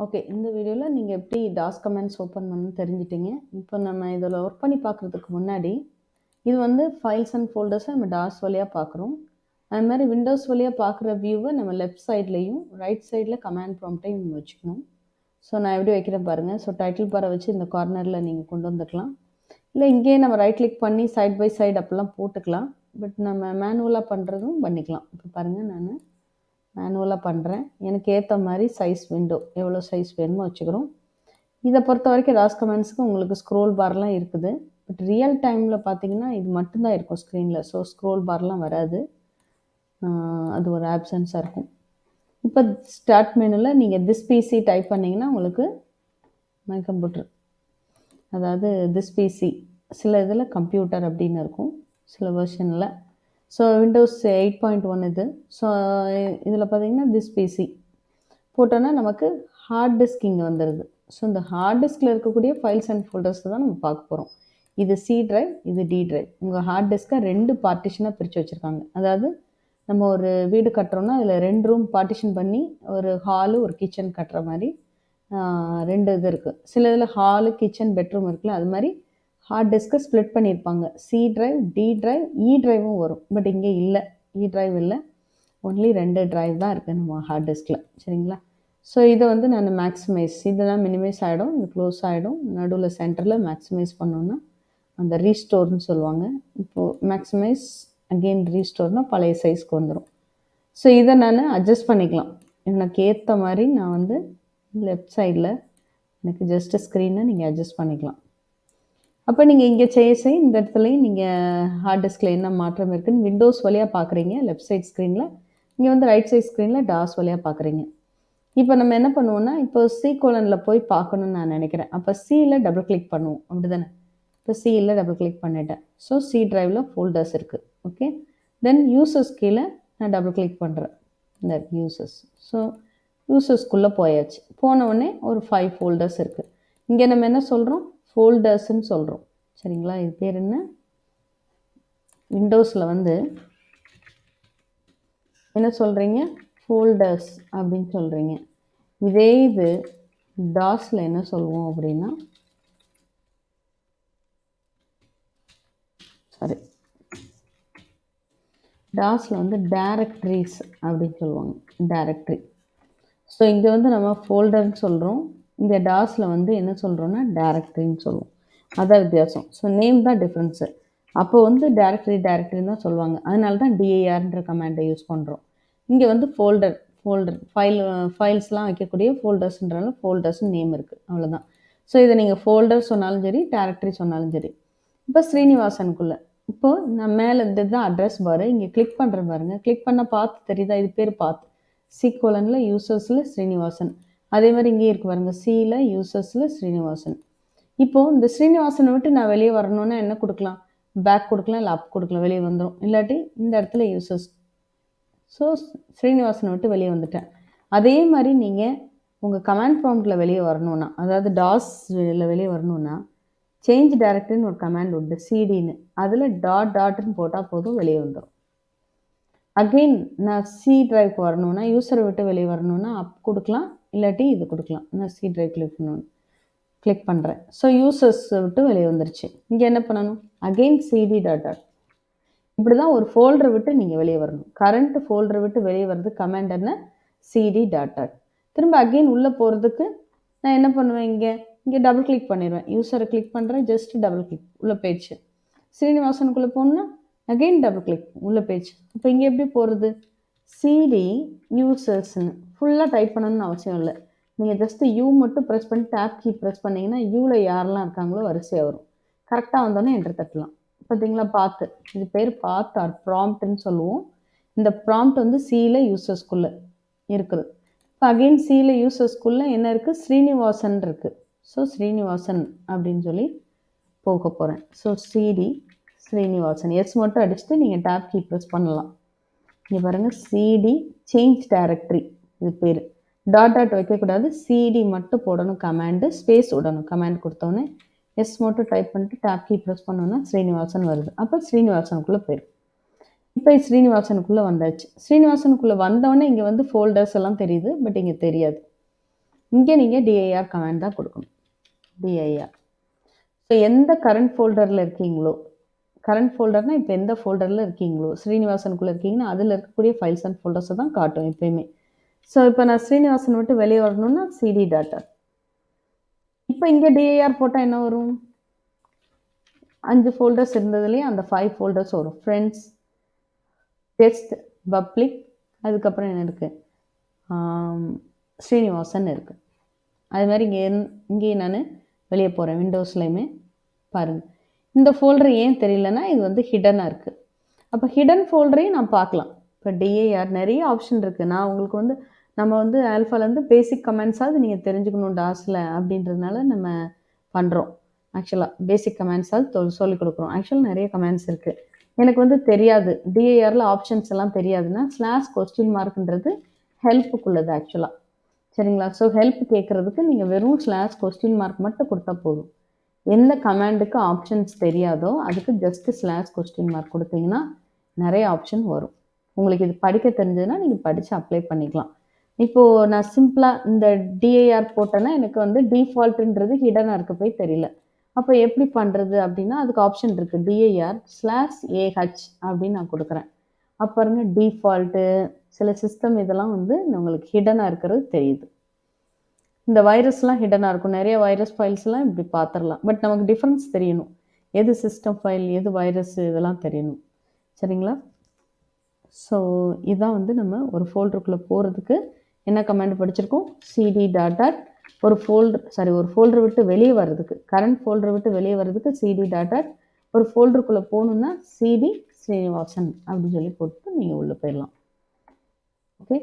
Okay, இந்த வீடியோவில் நீங்கள் எப்படி டாஸ் கமெண்ட்ஸ் ஓப்பன் பண்ணணும்னு தெரிஞ்சிட்டிங்க. இப்போ நம்ம இதில் ஒர்க் பண்ணி பார்க்குறதுக்கு முன்னாடி இது வந்து ஃபைல்ஸ் அண்ட் ஃபோல்டர்ஸை நம்ம டாஸ் வழியாக பார்க்குறோம். அது மாதிரி விண்டோஸ் வழியாக பார்க்குற வியூவை நம்ம லெஃப்ட் சைட்லேயும் ரைட் சைடில் கமாண்ட் ப்ராம்ப்டையும் நம்ம வச்சுக்கணும். ஸோ நான் எப்படி வைக்கிறேன் பாருங்கள். ஸோ டைட்டில் பாரை வச்சு இந்த கார்னரில் நீங்கள் கொண்டு வந்துக்கலாம். இல்லை இங்கேயே நம்ம ரைட் கிளிக் பண்ணி சைட் பை சைடு அப்படிலாம் போட்டுக்கலாம். பட் நம்ம மேனுவலாக பண்ணுறதும் பண்ணிக்கலாம். இப்போ பாருங்கள், நான் மேனுவலாக பண்ணுறேன். எனக்கு ஏற்ற மாதிரி சைஸ் விண்டோ எவ்வளோ சைஸ் வேணுமோ வச்சுக்கிறோம். இதை பொறுத்த வரைக்கும் டாஸ் கமெண்ட்ஸுக்கு உங்களுக்கு ஸ்க்ரோல் பார்லாம் இருக்குது. பட் ரியல் டைமில் பார்த்தீங்கன்னா இது மட்டும்தான் இருக்கும் ஸ்க்ரீனில். ஸோ ஸ்க்ரோல் பார்லாம் வராது, அது ஒரு ஆப்சன்ஸாக இருக்கும். இப்போ ஸ்டார்ட் மெனுவில் நீங்கள் திஸ் பிசி டைப் பண்ணிங்கன்னா உங்களுக்கு மை கம்ப்யூட்டர், அதாவது திஸ் பிசி, சில இதில் கம்ப்யூட்டர் அப்படின்னு இருக்கும் சில வெர்ஷனில். ஸோ விண்டோஸ் 8.1 இது. ஸோ இதில் பார்த்தீங்கன்னா திஸ் பிசி போட்டோன்னா நமக்கு ஹார்ட் டிஸ்க் இங்கே வந்துடுது. ஸோ இந்த ஹார்ட் டிஸ்கில் இருக்கக்கூடிய ஃபைல்ஸ் அண்ட் ஃபோல்டர்ஸ் தான் நம்ம பார்க்க போகிறோம். இது சி ட்ரைவ், இது டி ட்ரைவ். உங்கள் ஹார்ட் டிஸ்க்கை 2 பார்ட்டிஷனாக பிரித்து வச்சுருக்காங்க. அதாவது நம்ம ஒரு வீடு கட்டுறோன்னா அதில் 2 ரூம் பார்ட்டிஷன் பண்ணி ஒரு ஹாலு ஒரு கிச்சன் கட்டுற மாதிரி 2 இது இருக்குது. சில இதில் ஹாலு கிச்சன் பெட்ரூம் இருக்குல்ல, அது மாதிரி ஹார்ட் டிஸ்க்கை ஸ்ப்ளிட் பண்ணியிருப்பாங்க. சி ட்ரைவ், டி ட்ரைவ், இ ட்ரைவும் வரும். பட் இங்கே இல்லை, இ ட்ரைவ் இல்லை, ஒன்லி 2 ட்ரைவ் தான் இருக்குது நம்ம ஹார்ட் டிஸ்கில். சரிங்களா? ஸோ இதை வந்து நான் மேக்ஸிமைஸ், இதெல்லாம் மினிமைஸ் ஆகிடும், இது க்ளோஸ் ஆகிடும். நடுவில் சென்டரில் மேக்ஸிமைஸ் பண்ணோன்னா அந்த ரீஸ்டோர்னு சொல்லுவாங்க. இப்போது மேக்ஸிமைஸ் அகெயின் ரீஸ்டோர்னால் பழைய சைஸ்க்கு வந்துடும். ஸோ இதை நான் அட்ஜஸ்ட் பண்ணிக்கலாம். எனக்கு ஏற்ற மாதிரி நான் வந்து லெஃப்ட் சைடில் எனக்கு ஜஸ்ட்டு ஸ்க்ரீனை நீங்கள் அட்ஜஸ்ட் பண்ணிக்கலாம். அப்போ நீங்கள் இங்கே செய்ய இந்த இடத்துலையும் நீங்கள் ஹார்ட் டிஸ்கில் என்ன மாற்றம் இருக்குதுன்னு விண்டோஸ் வழியாக பார்க்குறீங்க லெஃப்ட் சைட் ஸ்க்ரீனில். இங்கே வந்து ரைட் சைட் ஸ்க்ரீனில் டாஸ் வழியாக பார்க்குறீங்க. இப்போ நம்ம என்ன பண்ணுவோன்னா, இப்போ சி கோலனில் போய் பார்க்கணுன்னு நான் நினைக்கிறேன். அப்போ சியில் டபுள் கிளிக் பண்ணுவோம், அப்படி தானே? இப்போ சியில் டபுள் கிளிக் பண்ணிட்டேன். ஸோ சி ட்ரைவில் ஃபோல்டர்ஸ் இருக்குது. ஓகே, தென் யூசர்ஸ் கீழே நான் டபுள் கிளிக் பண்ணுறேன், இந்த யூசர்ஸ். ஸோ யூசர்ஸ்குள்ளே போயாச்சு. போனவுடனே ஒரு 5 ஃபோல்டர்ஸ் இருக்குது. இங்கே நம்ம என்ன சொல்கிறோம்? ஃபோல்டர்ஸ்ன்னு சொல்கிறோம். சரிங்களா? இது பேர் என்ன? விண்டோஸில் வந்து என்ன சொல்கிறீங்க? ஃபோல்டர்ஸ் அப்படின்னு சொல்கிறீங்க. இதே இது டாஸில் என்ன சொல்லுவோம் அப்படின்னா, சாரி, டாஸில் வந்து டைரக்டரிஸ் அப்படின்னு சொல்லுவாங்க. டைரக்டரி. ஸோ இங்கே வந்து நம்ம ஃபோல்டர்னு சொல்கிறோம். இந்த டாஸில் வந்து என்ன சொல்கிறோன்னா டைரக்டரின்னு சொல்லுவோம். அதான் வித்தியாசம். ஸோ நேம் தான் டிஃப்ரென்ஸு. அப்போ வந்து டைரக்டரின்னு தான் சொல்லுவாங்க. அதனால தான் டிஏஆர்ன்ற கமாண்டை யூஸ் பண்ணுறோம். இங்கே வந்து ஃபோல்டர் ஃபைல்ஸ்லாம் வைக்கக்கூடிய ஃபோல்டர்ஸ்ன்றனால ஃபோல்டர்ஸ்னு நேம் இருக்குது, அவ்வளோதான். ஸோ இதை நீங்கள் ஃபோல்டர் சொன்னாலும் சரி, டைரக்டரி சொன்னாலும் சரி. இப்போ ஸ்ரீனிவாசனுக்குள்ளே இப்போது நான் மேலே இதுதான் அட்ரஸ் பாரு, இங்கே கிளிக் பண்ணுற பாருங்க. கிளிக் பண்ண பார்த்து தெரியுதா? இது பேர் பார்த்து. சி கோலனில் யூசர்ஸில் ஸ்ரீனிவாசன். அதே மாதிரி இங்கே இருக்கு பாருங்க, சியில் யூசர்ஸில் ஸ்ரீனிவாசன். இப்போது இந்த ஸ்ரீனிவாசனை விட்டு நான் வெளியே வரணுன்னா என்ன கொடுக்கலாம்? பேக் கொடுக்கலாம், இல்லை அப் கொடுக்கலாம், வெளியே வந்துடும். இல்லாட்டி இந்த இடத்துல யூசர்ஸ். ஸோ ஸ்ரீனிவாசனை விட்டு வெளியே வந்துட்டேன். அதே மாதிரி நீங்கள் உங்கள் கமாண்ட் ப்ராம்ப்டில் வெளியே வரணுன்னா, அதாவது டாஸில் வெளியே வரணுன்னா, சேஞ்ச் டைரக்டரின்னு ஒரு கமாண்ட் உண்டு, சிடின்னு. அதில் டாட்னு போட்டால் போதும், வெளியே வந்துடும். அகெயின் நான் சி ட்ரைவ்க்கு வரணுன்னா, யூஸரை விட்டு வெளியே வரணுன்னா அப் கொடுக்கலாம், இல்லாட்டி இது கொடுக்கலாம். நான் சி ட்ரைவ் கிளிக் பண்ணுறேன். ஸோ யூசர்ஸ் விட்டு வெளியே வந்துருச்சு. இங்கே என்ன பண்ணணும்? Again CD dot. இப்படி தான் ஒரு ஃபோல்டரை விட்டு நீங்கள் வெளியே வரணும். கரண்ட் ஃபோல்டரை விட்டு வெளியே வர்றது கமாண்ட் என்ன? CD dot. திரும்ப அகெயின் உள்ளே போகிறதுக்கு நான் என்ன பண்ணுவேன்? இங்கே டபுள் கிளிக் பண்ணிடுவேன். யூஸரை கிளிக் பண்ணுறேன், ஜஸ்ட் டபுள் கிளிக், உள்ளே போயிடுச்சு. ஸ்ரீனிவாசனுக்குள்ளே போகணுன்னா அகெயின் டபுள் கிளிக், உள்ளே போயிடுச்சு. இப்போ இங்கே எப்படி போகிறது? சிடி யூசர்ஸ்ன்னு ஃபுல்லாக டைப் பண்ணணும்னு அவசியம் இல்லை. நீங்கள் ஜஸ்ட்டு யூ மட்டும் ப்ரெஸ் பண்ணி டேப் கீ ப்ரெஸ் பண்ணிங்கன்னா யூவில் யாரெல்லாம் இருக்காங்களோ வரிசையாக வரும். கரெக்டாக வந்தோடனே என்டர் தட்டலாம். பார்த்தீங்களா? பாத்து, இது பேர் பாத் ஆர் ப்ராம்ப்ட்னு சொல்லுவோம். இந்த ப்ராம்ப்ட் வந்து சியில் யூசர்ஸ்குள்ளே இருக்குது. இப்போ அகெயின் சியில் யூசர்ஸ்குள்ளே என்ன இருக்குது? ஸ்ரீனிவாசன் இருக்குது. ஸோ ஸ்ரீனிவாசன் அப்படின்னு சொல்லி போக போகிறேன். ஸோ சிடி ஸ்ரீனிவாசன், எஸ் மட்டும் அடிச்சுட்டு நீங்கள் டேப் கீ ப்ரெஸ் பண்ணலாம். இங்கே பாருங்கள், சிடி சேஞ்ச் டைரக்டரி, இது பேர். டாட் வைக்கக்கூடாது, சிடி மட்டும் போடணும். கமாண்டு ஸ்பேஸ் விடணும். கமாண்ட் கொடுத்தோன்னே எஸ் மட்டும் டைப் பண்ணிட்டு டேப் கீ ப்ரெஸ் பண்ணோன்னா ஸ்ரீனிவாசன் வருது. அப்போ ஸ்ரீனிவாசனுக்குள்ளே போயிடும். இப்போ ஸ்ரீனிவாசனுக்குள்ளே வந்தாச்சு. ஸ்ரீனிவாசனுக்குள்ளே வந்தோடனே இங்கே வந்து ஃபோல்டர்ஸ் எல்லாம் தெரியுது. பட் இங்கே தெரியாது. இங்கே நீங்கள் டிஐஆர் கமாண்ட் தான் கொடுக்கணும். டிஐஆர். ஸோ எந்த கரண்ட் ஃபோல்டரில் இருக்கீங்களோ, கரண்ட் ஃபோல்டர்னா இப்போ எந்த ஃபோல்டரில் இருக்கீங்களோ, ஸ்ரீனிவாசனுக்குள்ளே இருக்கீங்கன்னா அதில் இருக்கக்கூடிய ஃபைல்ஸ் அண்ட் ஃபோல்டர்ஸை தான் காட்டும் எப்பயுமே. ஸோ இப்போ நான் ஸ்ரீனிவாசன் விட்டு வெளியே வரணும்னா சிடி டாட்டா. இப்போ இங்கே டிஐஆர் போட்டால் என்ன வரும்? 5 ஃபோல்டர்ஸ் இருந்ததுலேயே அந்த 5 ஃபோல்டர்ஸ் வரும். ஃப்ரெண்ட்ஸ், டெஸ்ட், பப்ளிக், அதுக்கப்புறம் என்ன இருக்குது? ஸ்ரீனிவாசன் இருக்குது. அது மாதிரி இங்கே நான் வெளியே போகிறேன். விண்டோஸ்லையுமே பாருங்கள். இந்த ஃபோல்டர் ஏன் தெரியலன்னா இது வந்து ஹிடனாக இருக்குது. அப்போ ஹிடன் ஃபோல்டரையும் நான் பார்க்கலாம். இப்போ டிஏஆர் நிறைய ஆப்ஷன் இருக்குது. நான் உங்களுக்கு வந்து நம்ம வந்து ஆல்ஃபாலேருந்து பேசிக் கமெண்ட்ஸாவது நீங்கள் தெரிஞ்சுக்கணும் டாஸில் அப்படின்றதுனால நம்ம பண்ணுறோம். ஆக்சுவலாக பேசிக் கமெண்ட்ஸாவது சொல்லிக் கொடுக்குறோம். ஆக்சுவலாக நிறைய கமெண்ட்ஸ் இருக்குது. எனக்கு வந்து தெரியாது, டிஏஆரில் ஆப்ஷன்ஸ் எல்லாம் தெரியாதுன்னா /question markன்றது ஹெல்ப்புக்குள்ளது ஆக்சுவலாக. சரிங்களா? ஸோ ஹெல்ப் கேட்குறதுக்கு நீங்கள் வெறும் /question mark மட்டும் கொடுத்தா போதும். எந்த கமாண்டுக்கு ஆப்ஷன்ஸ் தெரியாதோ அதுக்கு ஜஸ்ட் /question mark கொடுத்தீங்கன்னா நிறைய ஆப்ஷன் வரும். உங்களுக்கு இது படிக்க தெரிஞ்சதுன்னா நீங்கள் படித்து அப்ளை பண்ணிக்கலாம். இப்போது நான் சிம்பிளாக இந்த டிஐஆர் போட்டேன்னா எனக்கு வந்து டிஃபால்ட்டுன்றது ஹிடனாக இருக்க போய் தெரியல. அப்போ எப்படி பண்ணுறது அப்படின்னா அதுக்கு ஆப்ஷன் இருக்குது. டிஐஆர் /AH அப்படின்னு நான் கொடுக்குறேன். அப்போ பாருங்க டிஃபால்ட்டு சில சிஸ்டம் இதெல்லாம் வந்து உங்களுக்கு ஹிடனாக இருக்கிறது தெரியுது. இந்த வைரஸ்லாம் ஹிடனாக இருக்கும். நிறைய வைரஸ் ஃபைல்ஸ்லாம் இப்படி பார்த்துடலாம். பட் நமக்கு டிஃப்ரென்ஸ் தெரியணும். எது சிஸ்டம் ஃபைல், எது வைரஸ், இதெல்லாம் தெரியணும். சரிங்களா? ஸோ இதான் வந்து நம்ம ஒரு ஃபோல்டருக்குள்ளே போகிறதுக்கு என்ன கமாண்ட் படிச்சிருக்கோம்? CD tata. ஒரு ஃபோல்டர் விட்டு வெளியே வர்றதுக்கு, கரண்ட் ஃபோல்டர் விட்டு வெளியே வர்றதுக்கு சிடி டாட்டா. ஒரு ஃபோல்டருக்குள்ளே போகணுன்னா சிடி ஸ்ரீனிவாசன் அப்படின்னு சொல்லி போட்டு நீங்கள் உள்ளே போயிடலாம். ஓகே.